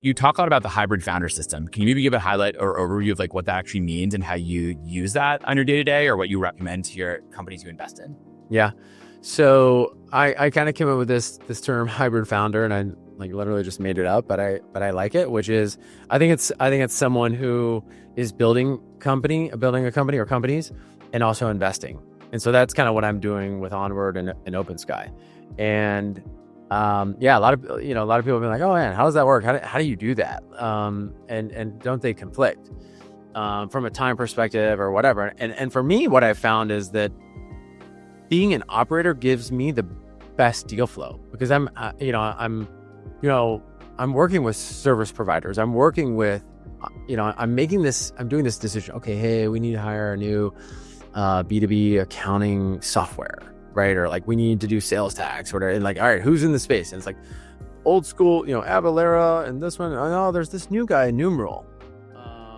You talk a lot about the hybrid founder system. Can you maybe give a highlight or overview of like what that actually means and how you use that on your day-to-day, or what you recommend to your companies you invest in? Yeah. So I kind of came up with this term hybrid founder, and I like literally just made it up, but I like it, which is I think it's someone who is building a company or companies, and also investing. And so that's kind of what I'm doing with Onward and Open Sky. And a lot of people have been like, oh man, how does that work? How do you do that? And don't they conflict from a time perspective or whatever? And for me, what I found is that being an operator gives me the best deal flow, because I'm working with service providers. I'm working with, I'm doing this decision. Okay, hey, we need to hire a new B2B accounting software, right? Or like we need to do sales tax, or whatever. And like, all right, who's in the space? And it's like old school, Avalara, and this one. Oh, there's this new guy, Numeral.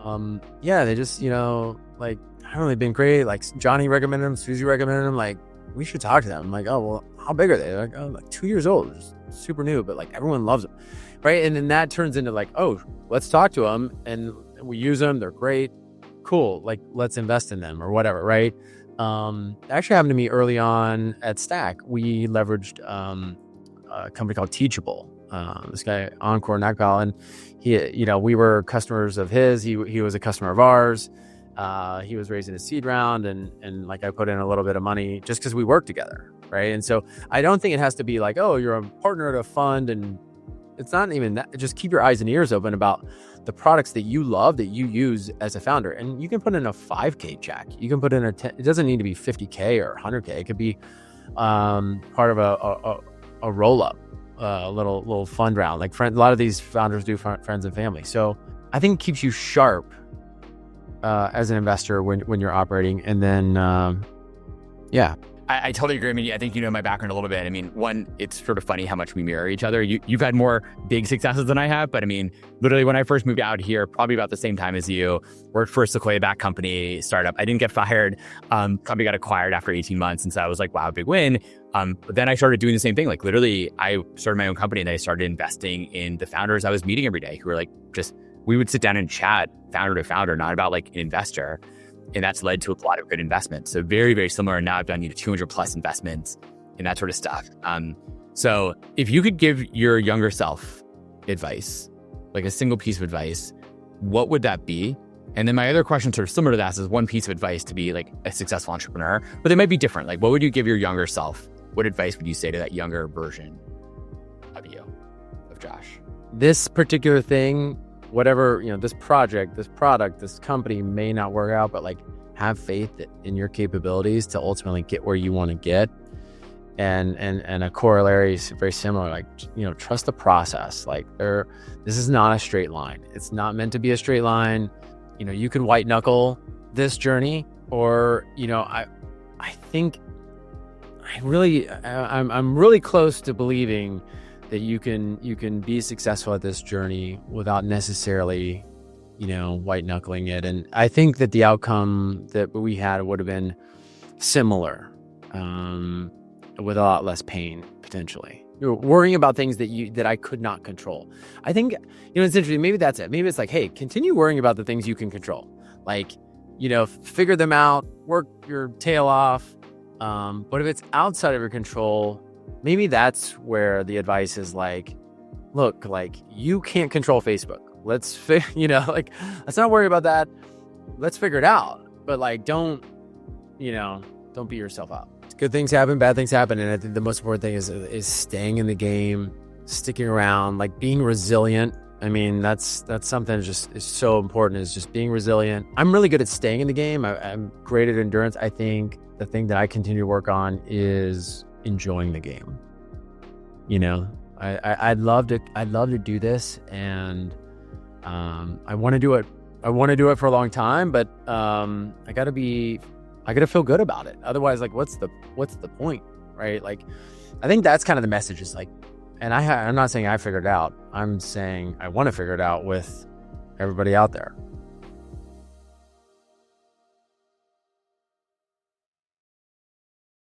They just, like, haven't really been great. Like Johnny recommended him, Susie recommended him. Like, we should talk to them. I'm like, oh, well, how big are they? They're like, oh, like 2 years old, just super new, but like everyone loves them, right? And then that turns into like, oh, let's talk to them, and we use them. They're great, cool. Like, let's invest in them or whatever, right? Actually happened to me early on at Stack. We leveraged a company called Teachable. This guy Encore Nakal, and he, we were customers of his. He was a customer of ours. He was raising a seed round, and like I put in a little bit of money just because we worked together, right? And so I don't think it has to be like, oh, you're a partner at a fund, and it's not even that. Just keep your eyes and ears open about the products that you love, that you use as a founder. And you can put in a 5K check. You can put in it doesn't need to be 50K or 100K. It could be part of a roll up, a little fund round. Like a lot of these founders do friends and family. So I think it keeps you sharp as an investor when you're operating. And then, I totally agree. I mean, I think my background a little bit. I mean, one, it's sort of funny how much we mirror each other. You've had more big successes than I have, but I mean, literally when I first moved out here, probably about the same time as you, worked for a Sequoia-backed company startup. I didn't get fired. Company got acquired after 18 months. And so I was like, wow, big win. But then I started doing the same thing. Like literally, I started my own company, and I started investing in the founders I was meeting every day, who were like, we would sit down and chat founder to founder, not about like an investor. And that's led to a lot of good investments. So very, very similar. And now I've done 200 plus investments and that sort of stuff. So if you could give your younger self advice, like a single piece of advice, what would that be? And then my other question, sort of similar to that, is one piece of advice to be like a successful entrepreneur, but they might be different. Like, what would you give your younger self? What advice would you say to that younger version of you, of Josh? This particular thing, whatever, this project, this product, this company may not work out, but like have faith in your capabilities to ultimately get where you want to get. And a corollary is very similar, like, trust the process. Like this is not a straight line. It's not meant to be a straight line. You can white knuckle this journey, or, I'm really close to believing that you can be successful at this journey without necessarily, white knuckling it. And I think that the outcome that we had would have been similar, with a lot less pain potentially. Worrying about things that I could not control. I think, it's interesting. Maybe that's it. Maybe it's like, hey, continue worrying about the things you can control. Like, figure them out, work your tail off. But if it's outside of your control, maybe that's where the advice is like, look, like you can't control Facebook. Let's not worry about that. Let's figure it out. But like, don't beat yourself up. Good things happen, bad things happen. And I think the most important thing is staying in the game, sticking around, like being resilient. I mean, that's something that just is so important, is just being resilient. I'm really good at staying in the game. I'm great at endurance. I think the thing that I continue to work on is enjoying the game. I'd love to do this, and I want to do it. I want to do it for a long time, but I gotta feel good about it. Otherwise, like, what's the point, right? Like, I think that's kind of the message, is like, and I'm not saying I figured it out. I'm saying I want to figure it out with everybody out there.